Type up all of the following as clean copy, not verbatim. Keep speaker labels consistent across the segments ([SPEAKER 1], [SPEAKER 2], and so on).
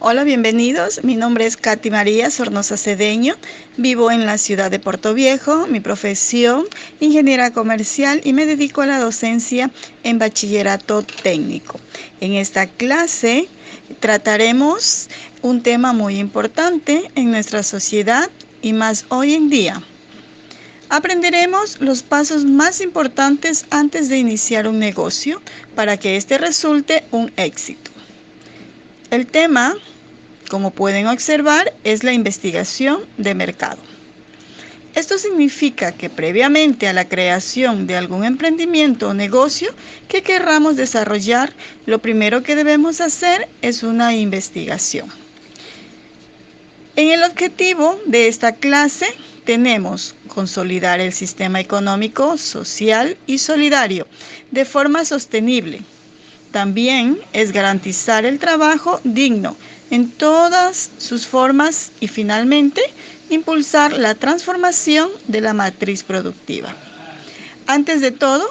[SPEAKER 1] Hola, bienvenidos. Mi nombre es Katy María Sornosa Cedeño. Vivo en la ciudad de Puerto Viejo. Mi profesión, ingeniera comercial, y me dedico a la docencia en bachillerato técnico. En esta clase trataremos un tema muy importante en nuestra sociedad y más hoy en día. Aprenderemos los pasos más importantes antes de iniciar un negocio para que éste resulte un éxito. El tema, como pueden observar, es la investigación de mercado. Esto significa que previamente a la creación de algún emprendimiento o negocio que querramos desarrollar, lo primero que debemos hacer es una investigación. En el objetivo de esta clase tenemos consolidar el sistema económico, social y solidario de forma sostenible. También es garantizar el trabajo digno en todas sus formas y finalmente impulsar la transformación de la matriz productiva. Antes de todo,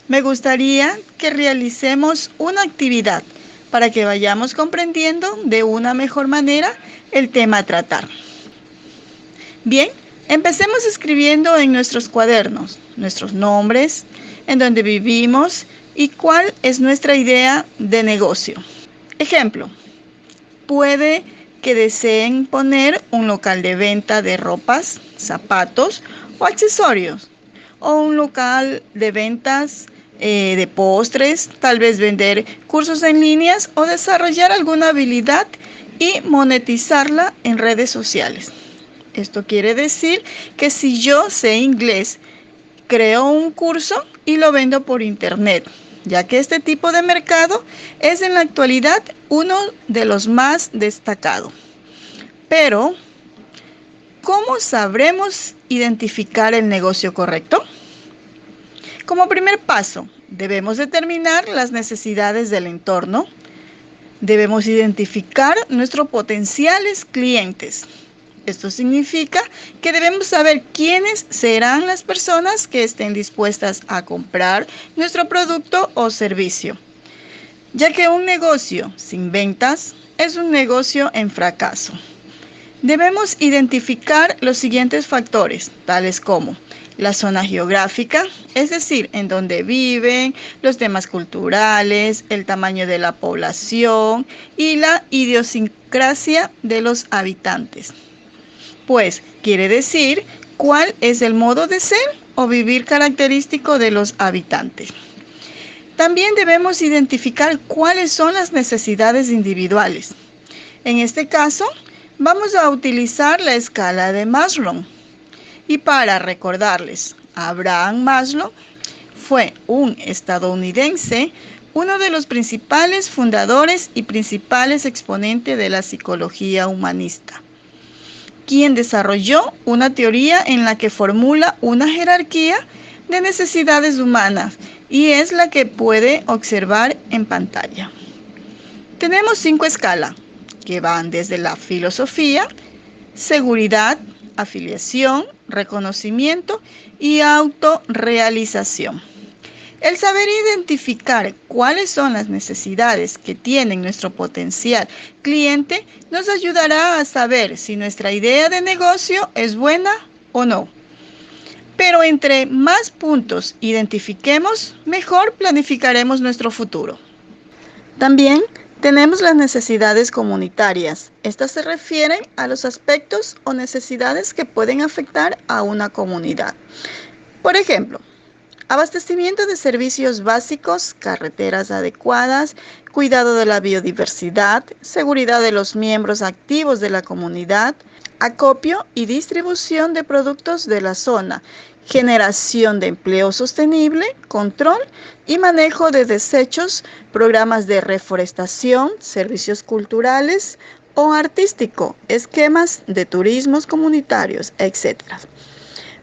[SPEAKER 1] me gustaría que realicemos una actividad para que vayamos comprendiendo de una mejor manera el tema a tratar. Bien, empecemos escribiendo en nuestros cuadernos nuestros nombres, en dónde vivimos y cuál es nuestra idea de negocio. Ejemplo, puede que deseen poner un local de venta de ropas, zapatos o accesorios, o un local de ventas de postres, tal vez vender cursos en líneas o desarrollar alguna habilidad y monetizarla en redes sociales. Esto quiere decir que si yo sé inglés, creo un curso y lo vendo por internet, ya que este tipo de mercado es en la actualidad uno de los más destacados. Pero, ¿cómo sabremos identificar el negocio correcto? Como primer paso, debemos determinar las necesidades del entorno. Debemos identificar nuestros potenciales clientes. Esto significa que debemos saber quiénes serán las personas que estén dispuestas a comprar nuestro producto o servicio, ya que un negocio sin ventas es un negocio en fracaso. Debemos identificar los siguientes factores, tales como la zona geográfica, es decir, en donde viven, los temas culturales, el tamaño de la población y la idiosincrasia de los habitantes. Pues quiere decir cuál es el modo de ser o vivir característico de los habitantes. También debemos identificar cuáles son las necesidades individuales. En este caso, vamos a utilizar la escala de Maslow. Y para recordarles, Abraham Maslow fue un estadounidense, uno de los principales fundadores y principales exponentes de la psicología humanista, quien desarrolló una teoría en la que formula una jerarquía de necesidades humanas y es la que puede observar en pantalla. Tenemos 5 escalas que van desde la filosofía, seguridad, afiliación, reconocimiento y autorrealización. El saber identificar cuáles son las necesidades que tiene nuestro potencial cliente nos ayudará a saber si nuestra idea de negocio es buena o no. Pero entre más puntos identifiquemos, mejor planificaremos nuestro futuro. También tenemos las necesidades comunitarias. Estas se refieren a los aspectos o necesidades que pueden afectar a una comunidad. Por ejemplo, abastecimiento de servicios básicos, carreteras adecuadas, cuidado de la biodiversidad, seguridad de los miembros activos de la comunidad, acopio y distribución de productos de la zona, generación de empleo sostenible, control y manejo de desechos, programas de reforestación, servicios culturales o artísticos, esquemas de turismos comunitarios, etc.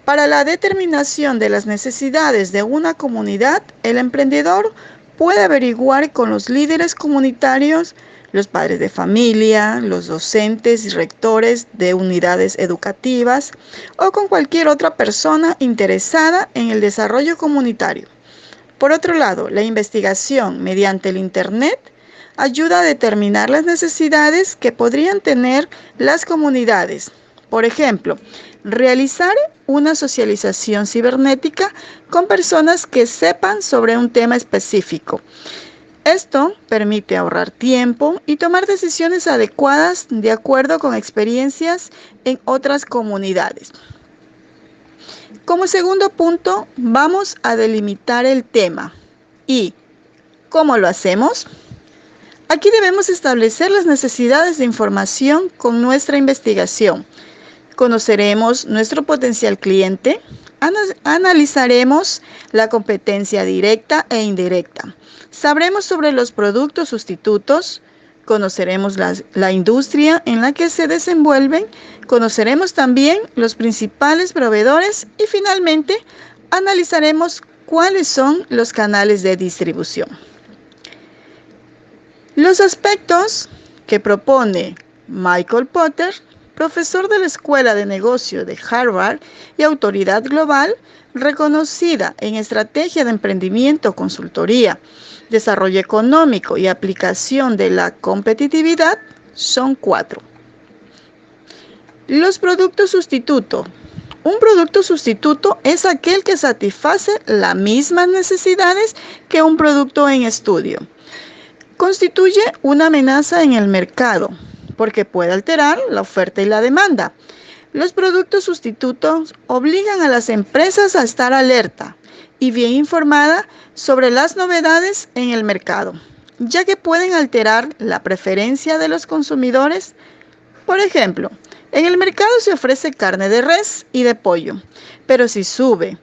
[SPEAKER 1] Para la determinación de las necesidades de una comunidad, el emprendedor puede averiguar con los líderes comunitarios, los padres de familia, los docentes y rectores de unidades educativas o con cualquier otra persona interesada en el desarrollo comunitario. Por otro lado, la investigación mediante el Internet ayuda a determinar las necesidades que podrían tener las comunidades. Por ejemplo, realizar una socialización cibernética con personas que sepan sobre un tema específico. Esto permite ahorrar tiempo y tomar decisiones adecuadas de acuerdo con experiencias en otras comunidades. Como segundo punto, vamos a delimitar el tema. ¿Y cómo lo hacemos? Aquí debemos establecer las necesidades de información con nuestra investigación. Conoceremos nuestro potencial cliente, analizaremos la competencia directa e indirecta, sabremos sobre los productos sustitutos, conoceremos la industria en la que se desenvuelven, conoceremos también los principales proveedores y finalmente analizaremos cuáles son los canales de distribución. Los aspectos que propone Michael Porter, profesor de la Escuela de Negocio de Harvard y autoridad global, reconocida en estrategia de emprendimiento, consultoría, desarrollo económico y aplicación de la competitividad, son 4. Los productos sustituto. Un producto sustituto es aquel que satisface las mismas necesidades que un producto en estudio. Constituye una amenaza en el mercado porque puede alterar la oferta y la demanda. Los productos sustitutos obligan a las empresas a estar alerta y bien informada sobre las novedades en el mercado, ya que pueden alterar la preferencia de los consumidores. Por ejemplo, en el mercado se ofrece carne de res y de pollo, pero si sube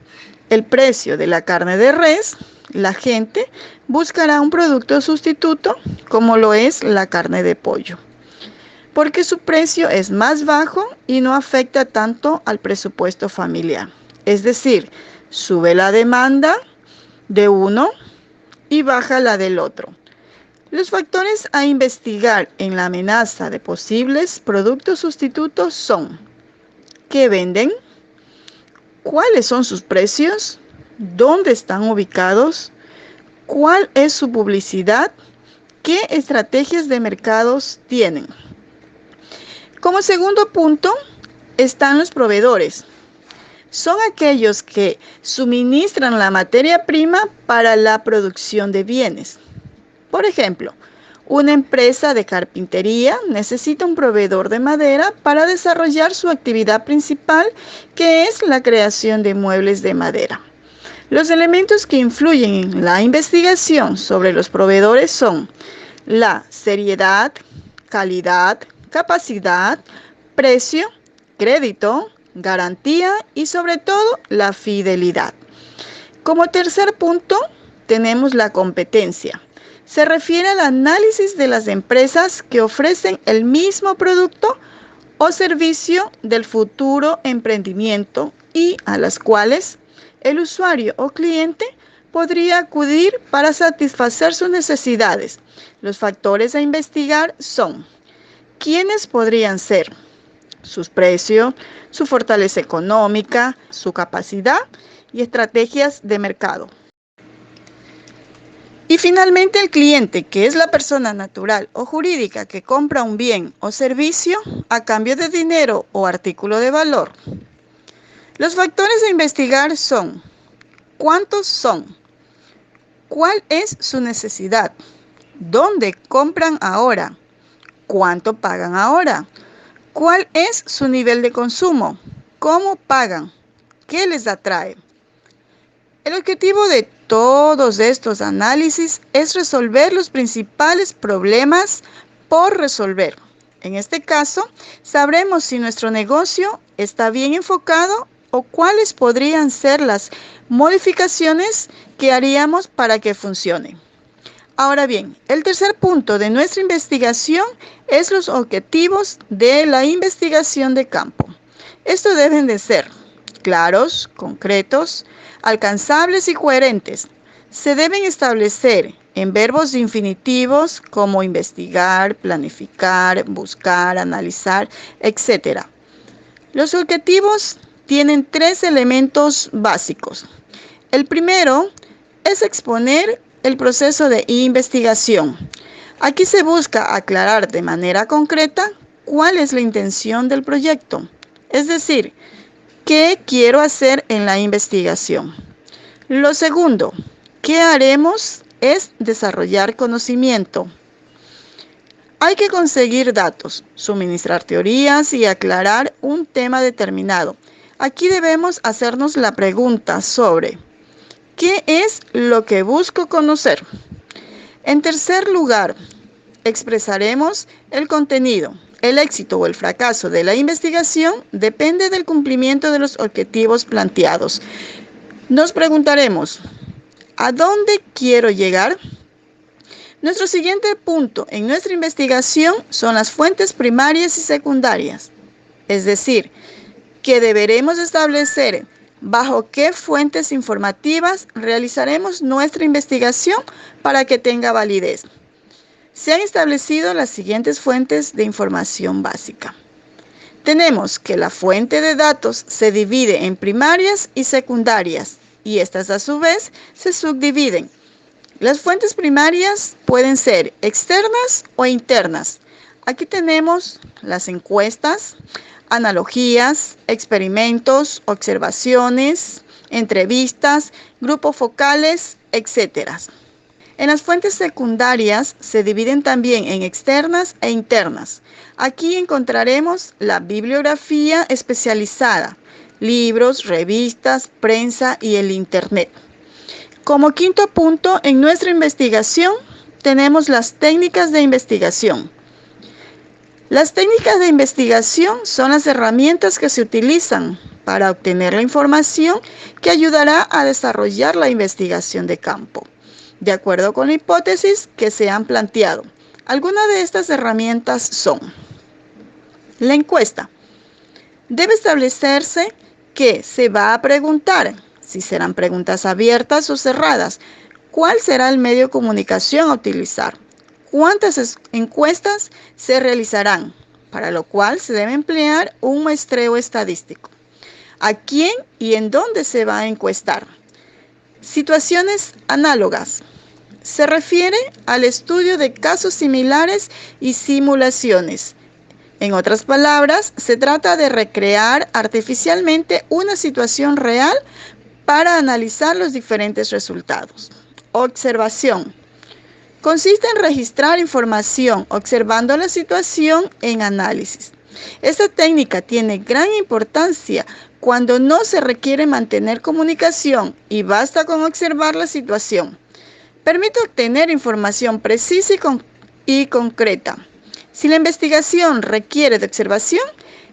[SPEAKER 1] el precio de la carne de res, la gente buscará un producto sustituto como lo es la carne de pollo, porque su precio es más bajo y no afecta tanto al presupuesto familiar. Es decir, sube la demanda de uno y baja la del otro. Los factores a investigar en la amenaza de posibles productos sustitutos son: ¿qué venden? ¿Cuáles son sus precios? ¿Dónde están ubicados? ¿Cuál es su publicidad? ¿Qué estrategias de mercados tienen? Como segundo punto están los proveedores. Son aquellos que suministran la materia prima para la producción de bienes. Por ejemplo, una empresa de carpintería necesita un proveedor de madera para desarrollar su actividad principal, que es la creación de muebles de madera. Los elementos que influyen en la investigación sobre los proveedores son la seriedad, calidad, capacidad, precio, crédito, garantía y sobre todo la fidelidad. Como tercer punto tenemos la competencia. Se refiere al análisis de las empresas que ofrecen el mismo producto o servicio del futuro emprendimiento y a las cuales el usuario o cliente podría acudir para satisfacer sus necesidades. Los factores a investigar son: ¿quiénes podrían ser? Sus precios, su fortaleza económica, su capacidad y estrategias de mercado. Y finalmente el cliente, que es la persona natural o jurídica que compra un bien o servicio a cambio de dinero o artículo de valor. Los factores a investigar son: ¿cuántos son? ¿Cuál es su necesidad? ¿Dónde compran ahora? ¿Cuánto pagan ahora? ¿Cuál es su nivel de consumo? ¿Cómo pagan? ¿Qué les atrae? El objetivo de todos estos análisis es resolver los principales problemas por resolver. En este caso, sabremos si nuestro negocio está bien enfocado o cuáles podrían ser las modificaciones que haríamos para que funcione. Ahora bien, el tercer punto de nuestra investigación es los objetivos de la investigación de campo. Estos deben de ser claros, concretos, alcanzables y coherentes. Se deben establecer en verbos infinitivos como investigar, planificar, buscar, analizar, etc. Los objetivos tienen 3 elementos básicos. El primero es exponer el proceso de investigación. Aquí se busca aclarar de manera concreta cuál es la intención del proyecto, es decir, qué quiero hacer en la investigación. Lo segundo, ¿qué haremos? Es desarrollar conocimiento. Hay que conseguir datos, suministrar teorías y aclarar un tema determinado. Aquí debemos hacernos la pregunta sobre ¿qué es lo que busco conocer? En tercer lugar, expresaremos el contenido. El éxito o el fracaso de la investigación depende del cumplimiento de los objetivos planteados. Nos preguntaremos, ¿a dónde quiero llegar? Nuestro siguiente punto en nuestra investigación son las fuentes primarias y secundarias, es decir, que deberemos establecer bajo qué fuentes informativas realizaremos nuestra investigación para que tenga validez. Se han establecido las siguientes fuentes de información básica. Tenemos que la fuente de datos se divide en primarias y secundarias, y estas a su vez se subdividen. Las fuentes primarias pueden ser externas o internas. Aquí tenemos las encuestas, analogías, experimentos, observaciones, entrevistas, grupos focales, etc. En las fuentes secundarias se dividen también en externas e internas. Aquí encontraremos la bibliografía especializada, libros, revistas, prensa y el Internet. Como quinto punto, en nuestra investigación tenemos las técnicas de investigación. Las técnicas de investigación son las herramientas que se utilizan para obtener la información que ayudará a desarrollar la investigación de campo, de acuerdo con la hipótesis que se han planteado. Algunas de estas herramientas son: la encuesta. Debe establecerse qué se va a preguntar, si serán preguntas abiertas o cerradas, cuál será el medio de comunicación a utilizar, cuántas encuestas se realizarán, para lo cual se debe emplear un muestreo estadístico, a quién y en dónde se va a encuestar. Situaciones análogas. Se refiere al estudio de casos similares y simulaciones. En otras palabras, se trata de recrear artificialmente una situación real para analizar los diferentes resultados. Observación. Consiste en registrar información observando la situación en análisis. Esta técnica tiene gran importancia cuando no se requiere mantener comunicación y basta con observar la situación. Permite obtener información precisa y concreta. Si la investigación requiere de observación,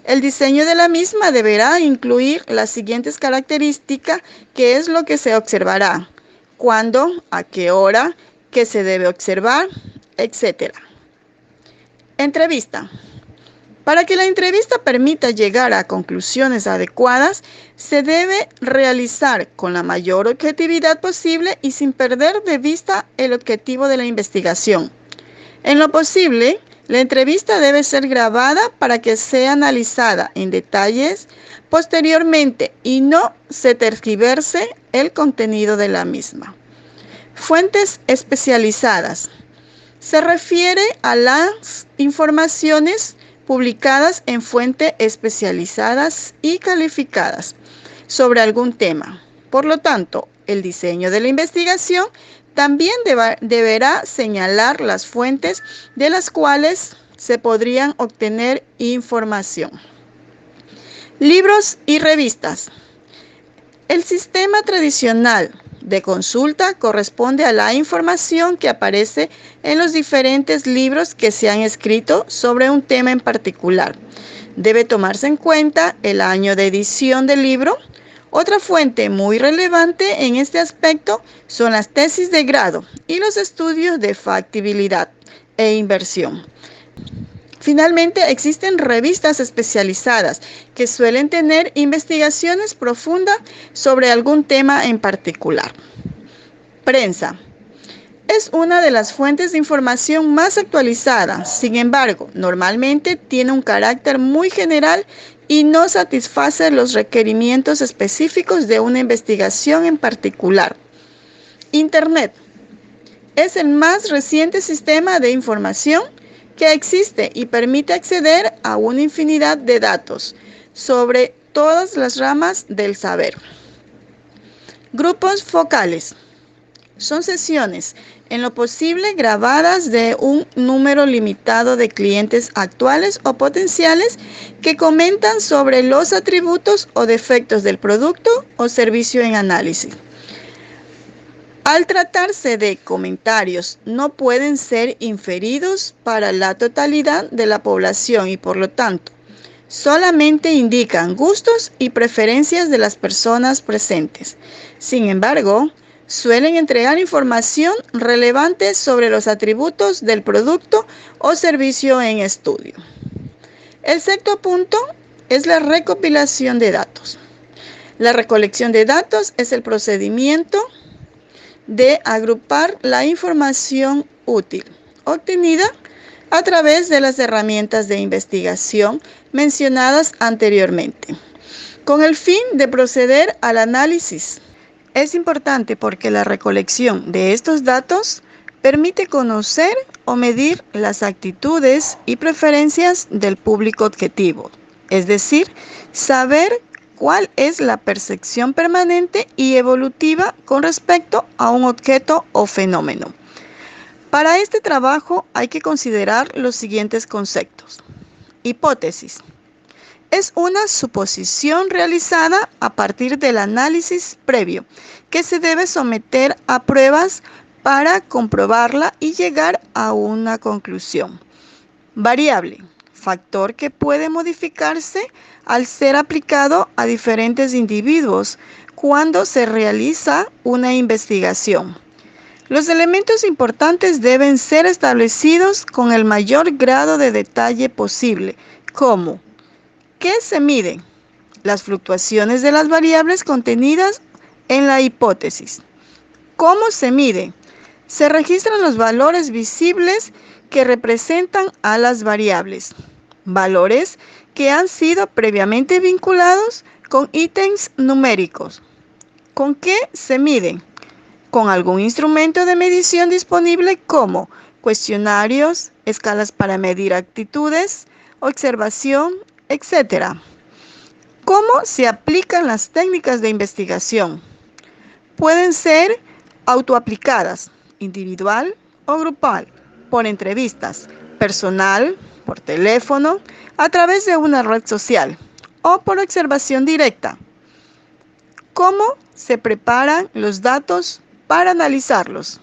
[SPEAKER 1] el diseño de la misma deberá incluir las siguientes características: qué es lo que se observará, cuándo, a qué hora, qué se debe observar, etc. Entrevista. Para que la entrevista permita llegar a conclusiones adecuadas, se debe realizar con la mayor objetividad posible y sin perder de vista el objetivo de la investigación. En lo posible, la entrevista debe ser grabada para que sea analizada en detalles posteriormente y no se tergiverse el contenido de la misma. Fuentes especializadas. Se refiere a las informaciones publicadas en fuentes especializadas y calificadas sobre algún tema. Por lo tanto, el diseño de la investigación también deberá señalar las fuentes de las cuales se podrían obtener información. Libros y revistas. El sistema tradicional de consulta corresponde a la información que aparece en los diferentes libros que se han escrito sobre un tema en particular. Debe tomarse en cuenta el año de edición del libro. Otra fuente muy relevante en este aspecto son las tesis de grado y los estudios de factibilidad e inversión. Finalmente, existen revistas especializadas que suelen tener investigaciones profundas sobre algún tema en particular. Prensa. Es una de las fuentes de información más actualizadas. Sin embargo, normalmente tiene un carácter muy general y no satisface los requerimientos específicos de una investigación en particular. Internet. es el más reciente sistema de información que existe y permite acceder a una infinidad de datos sobre todas las ramas del saber. Grupos focales. Son sesiones, en lo posible grabadas de un número limitado de clientes actuales o potenciales que comentan sobre los atributos o defectos del producto o servicio en análisis. Al tratarse de comentarios, no pueden ser inferidos para la totalidad de la población y por lo tanto, solamente indican gustos y preferencias de las personas presentes. Sin embargo, suelen entregar información relevante sobre los atributos del producto o servicio en estudio. El sexto punto es la recopilación de datos. La recolección de datos es el procedimiento de agrupar la información útil obtenida a través de las herramientas de investigación mencionadas anteriormente, con el fin de proceder al análisis. Es importante porque la recolección de estos datos permite conocer o medir las actitudes y preferencias del público objetivo, es decir, saber cuál es la percepción permanente y evolutiva con respecto a un objeto o fenómeno. Para este trabajo hay que considerar los siguientes conceptos. Hipótesis. Es una suposición realizada a partir del análisis previo que se debe someter a pruebas para comprobarla y llegar a una conclusión. Variable. Factor que puede modificarse al ser aplicado a diferentes individuos cuando se realiza una investigación. Los elementos importantes deben ser establecidos con el mayor grado de detalle posible, como ¿qué se mide? Las fluctuaciones de las variables contenidas en la hipótesis. ¿Cómo se mide? Se registran los valores visibles que representan a las variables, valores que han sido previamente vinculados con ítems numéricos. ¿Con qué se miden? Con algún instrumento de medición disponible como cuestionarios, escalas para medir actitudes, observación, etc. ¿Cómo se aplican las técnicas de investigación? Pueden ser autoaplicadas, individual o grupal, por entrevistas, personal, por teléfono, a través de una red social o por observación directa. ¿Cómo se preparan los datos para analizarlos?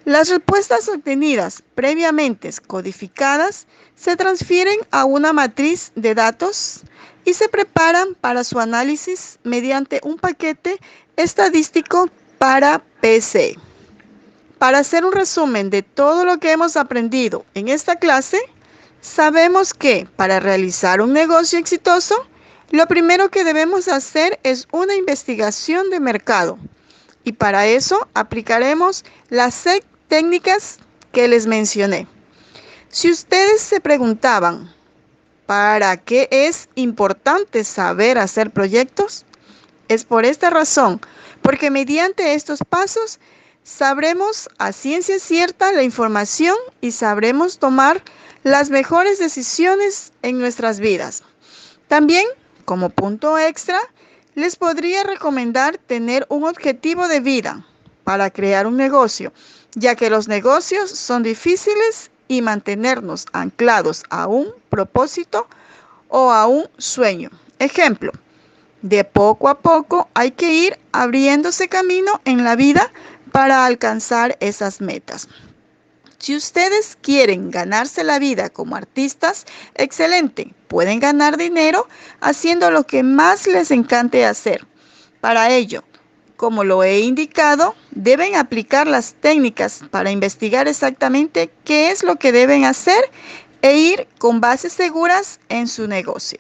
[SPEAKER 1] Las respuestas obtenidas previamente codificadas se transfieren a una matriz de datos y se preparan para su análisis mediante un paquete estadístico para PC. Para hacer un resumen de todo lo que hemos aprendido en esta clase, sabemos que para realizar un negocio exitoso, lo primero que debemos hacer es una investigación de mercado. Y para eso aplicaremos las técnicas que les mencioné. Si ustedes se preguntaban, ¿para qué es importante saber hacer proyectos? Es por esta razón, porque mediante estos pasos sabremos a ciencia cierta la información y sabremos tomar las mejores decisiones en nuestras vidas. También, como punto extra, les podría recomendar tener un objetivo de vida para crear un negocio, ya que los negocios son difíciles y mantenernos anclados a un propósito o a un sueño. Ejemplo, de poco a poco hay que ir abriéndose camino en la vida para alcanzar esas metas. Si ustedes quieren ganarse la vida como artistas, excelente, pueden ganar dinero haciendo lo que más les encante hacer. Para ello, como lo he indicado, deben aplicar las técnicas para investigar exactamente qué es lo que deben hacer e ir con bases seguras en su negocio.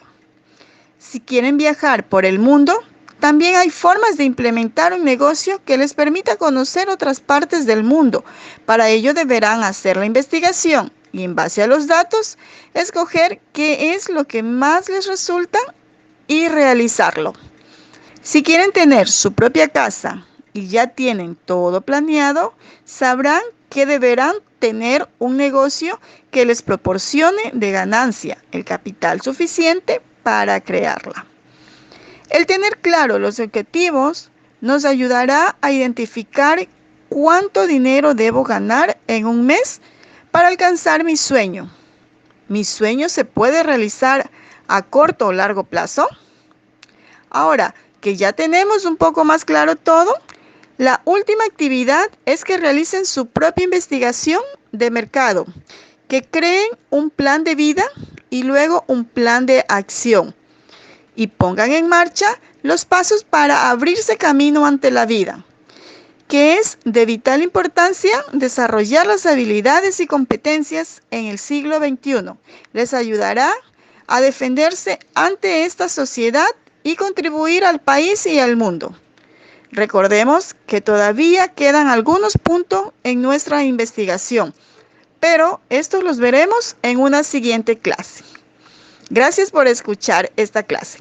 [SPEAKER 1] Si quieren viajar por el mundo, también hay formas de implementar un negocio que les permita conocer otras partes del mundo. Para ello deberán hacer la investigación y en base a los datos, escoger qué es lo que más les resulta y realizarlo. Si quieren tener su propia casa y ya tienen todo planeado, sabrán que deberán tener un negocio que les proporcione de ganancia el capital suficiente para crearla. El tener claro los objetivos nos ayudará a identificar cuánto dinero debo ganar en un mes para alcanzar mi sueño. ¿Mi sueño se puede realizar a corto o largo plazo? Ahora que ya tenemos un poco más claro todo, la última actividad es que realicen su propia investigación de mercado, que creen un plan de vida y luego un plan de acción y pongan en marcha los pasos para abrirse camino ante la vida, que es de vital importancia desarrollar las habilidades y competencias en el siglo XXI. Les ayudará a defenderse ante esta sociedad y contribuir al país y al mundo. Recordemos que todavía quedan algunos puntos en nuestra investigación, pero estos los veremos en una siguiente clase. Gracias por escuchar esta clase.